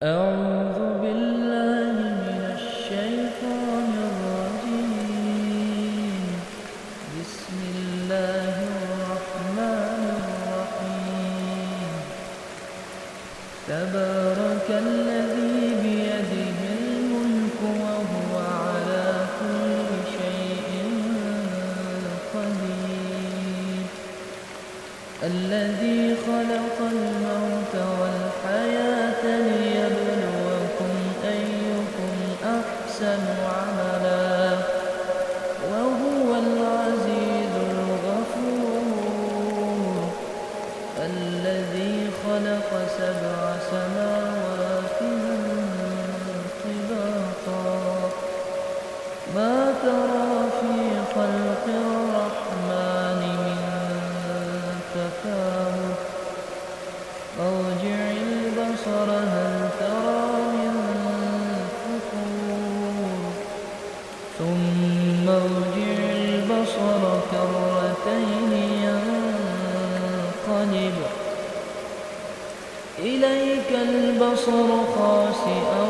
أعوذ بالله من الشيطان الرجيم. بسم الله الرحمن الرحيم. تبارك الذي بيده الملك وهو على كل شيء قدير. الذي خلق الموت والحياة ليبلوكم أيكم أحسن عملا وهو العزيز الغفور. الذي خلق 7 سماوات طباقا ما ترى في خلق الرحمن من تفاوت ارجع البصر هل ترى من فطور ثم ارجع البصر كرتين ينقلب إليك البصر خاسئا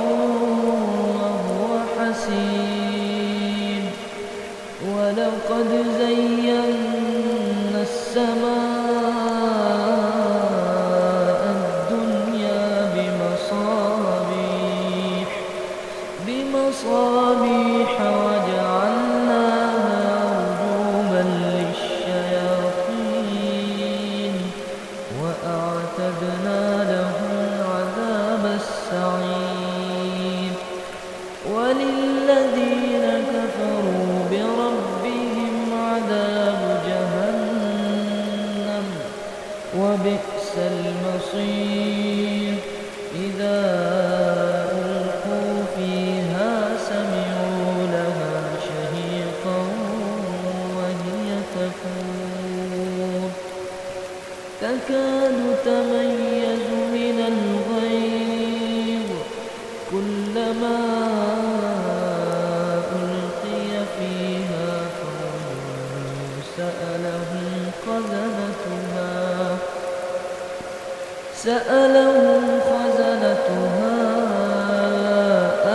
وهو حسير. ولقد زينا السماء الدنيا بمصابيح وجعلناها رجوما للشياطين وأعتدنا لهم عذاب السعير. وللذين كفروا بربهم عذاب جهنم وبئس المصير. إذا ألقوا فيها سمعوا لها شهيقا وهي تفور تكاد تميز من الغيظ كلما ألقي فيها فوج سألهم خزنتها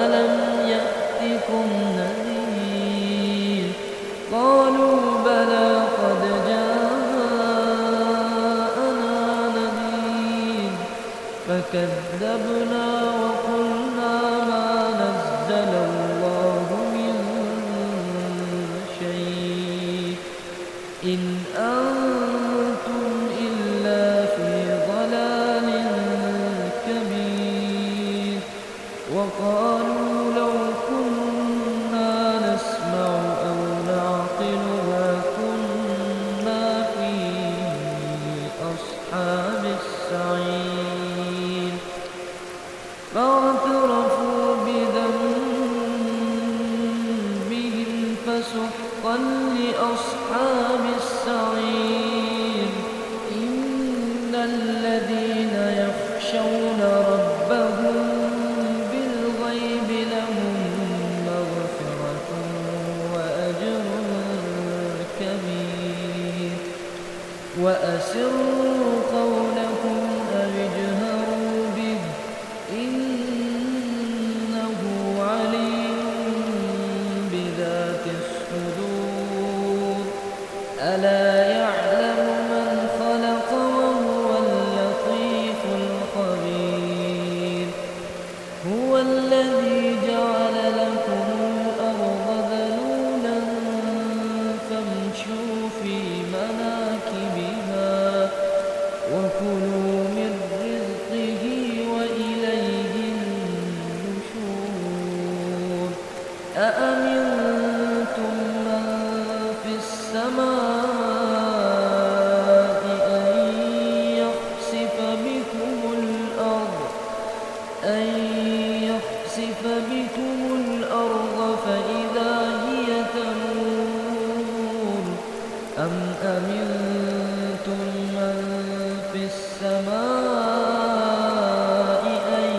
ألم يأتكم نذير قالوا بلى قد جاءنا نذير فكذبنا وقلنا ما نزل الله من شيء إن أنتم إلا في ضلال كبير. وقالوا لو كنا نسمع أو نعقل ما كنا في أصحاب السعير. فاعترفوا بذنبهم فسحقا لأصحاب السعير. إن الذين يخشون ربهم بالغيب لهم مغفرة وأجر كبير. وأسروا قولكم أو اجهروا به إنه عليم بذات الصدور. ألا يعلم من خلق وهو اللطيف الخبير. هو الذي جعل لكم الأرض ذلولا فامشوا في مناكبها وكلوا من رزقه وإليه النشور. أأمنتم من في السماء أن يخسف بكم الأرض فإذا هي تمور أم أمنتم من في السماء أن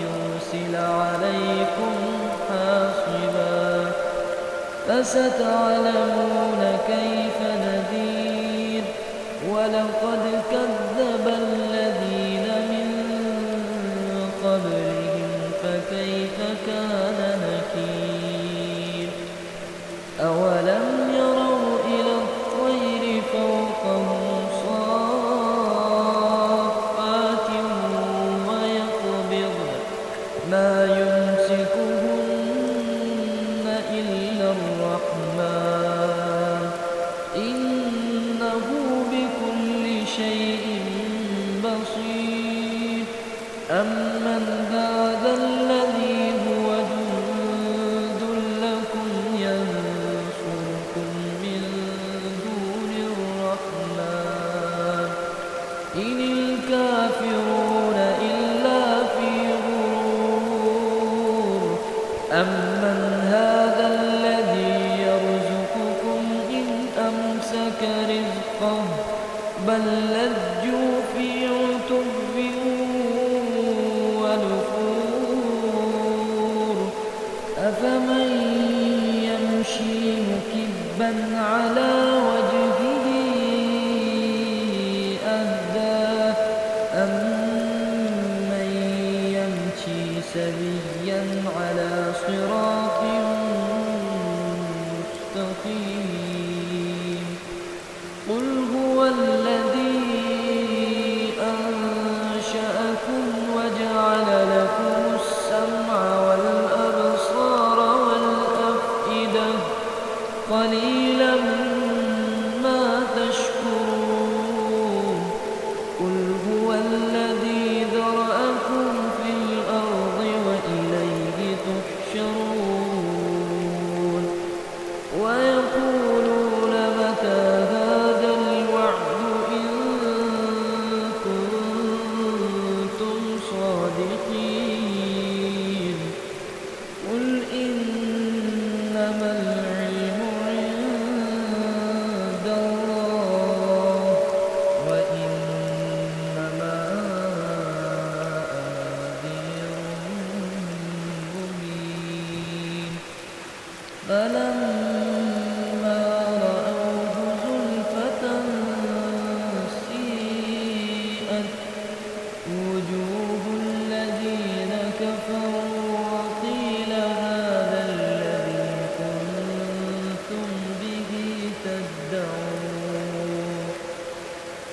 يرسل عليكم حاصبا فستعلمون كيف نذير. ولقد كذب الذين من قبل كان نكير أولم يروا إلى الطير فوقهم صافات ويقبضن ما يمسكهن إلا الرحمن إنه بكل شيء بصير أمن هذا الذي هو جند لكم ينصركم من دون الرحمن إن الكافرون إلا في غرور أمن هذا الذي يرزقكم إن أمسك رزقه بل لجوا في عتب ونفور أفمن يمشي مكبا على وجهه أهدى أمن يمشي سويا على صراط مستقيم قل هو الذي أنشأكم وجعل لكم السمع والأبصار والأفئدة قليلا ما تشكرون قل هو الذي ذرأكم في الأرض وإليه تحشرون ويقولون متى هذا الوعد إن كنتم صادقين قل إنما العلم عند الله وإنما أنا نذير مبين فلما رأوه زلفة سيئت وجوه الذين كفروا وقيل هذا الذي كنتم به تدعون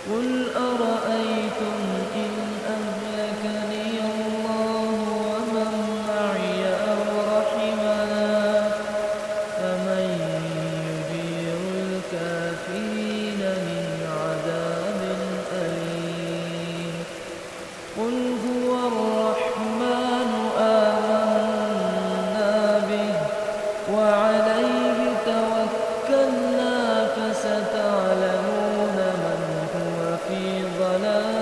قل أرأيتم إن أهلكني الله ومن معي أو رحمنا فمن يجير الكافرين من عذاب أليم قل هو الرحمن آمنا به وعليه توكلنا فستعلمون من هو في ضلال